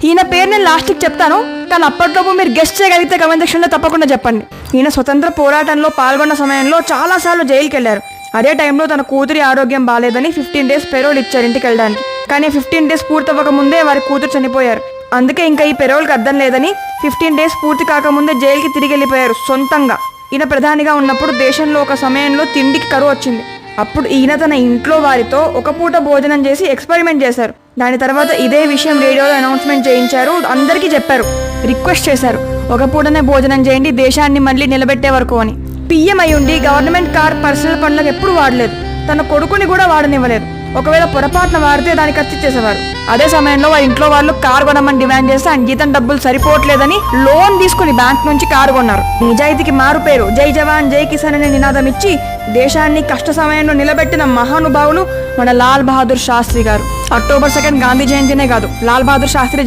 ఈయన పేరు నేను లాస్ట్కి చెప్తాను, కానీ అప్పట్లోపు మీరు గెస్ట్ చేయగలిగితే కమెంట్ సెక్షన్లో తప్పకుండా చెప్పండి. ఈయన స్వతంత్ర పోరాటంలో పాల్గొన్న సమయంలో చాలాసార్లు జైలుకి వెళ్ళారు. అదే టైంలో తన కూతురి ఆరోగ్యం బాగాలేదని 15 days పెరోల్ ఇచ్చారు ఇంటికి వెళ్ళడానికి. కానీ 15 days పూర్తవ్వక ముందే వారి కూతురు చనిపోయారు. అందుకే ఇంకా ఈ పెరోల్కి అర్థం లేదని 15 days పూర్తి కాకముందే జైలుకి తిరిగి వెళ్ళిపోయారు సొంతంగా. ఈయన ప్రధానిగా ఉన్నప్పుడు దేశంలో ఒక సమయంలో తిండికి కరువు వచ్చింది. అప్పుడు ఈయన తన ఇంట్లో వారితో ఒక పూట భోజనం చేసి ఎక్స్పెరిమెంట్ చేశారు. దాని తర్వాత ఇదే విషయం రేడియోలో అనౌన్స్మెంట్ చేయించారు, అందరికీ చెప్పారు, రిక్వెస్ట్ చేశారు, ఒక పూటనే భోజనం చేయండి దేశాన్ని మళ్ళీ నిలబెట్టే వరకు అని. పిఎం అయ్యుండి గవర్నమెంట్ కార్ పర్సనల్ పనులకు ఎప్పుడు వాడలేదు, తన కొడుకుని కూడా వాడనివ్వలేదు. ఒకవేళ పొరపాటున వాడితే దానికి కత్తిచ్చేసేవారు. అదే సమయంలో వారి ఇంట్లో వాళ్ళు కారు కొనమని డిమాండ్ చేస్తే ఆయన జీతం డబ్బులు సరిపోవట్లేదని లోన్ తీసుకుని బ్యాంక్ నుంచి కారు కొన్నారు. నిజాయితీకి మారు పేరు జై జవాన్ జై కిసాన్ అనే నినాదం ఇచ్చి దేశాన్ని కష్ట సమయంలో నిలబెట్టిన మహానుభావులు మన లాల్ బహదూర్ శాస్త్రి గారు. October 2 గాంధీ జయంతినే కాదు, లాల్ బహదూర్ శాస్త్రి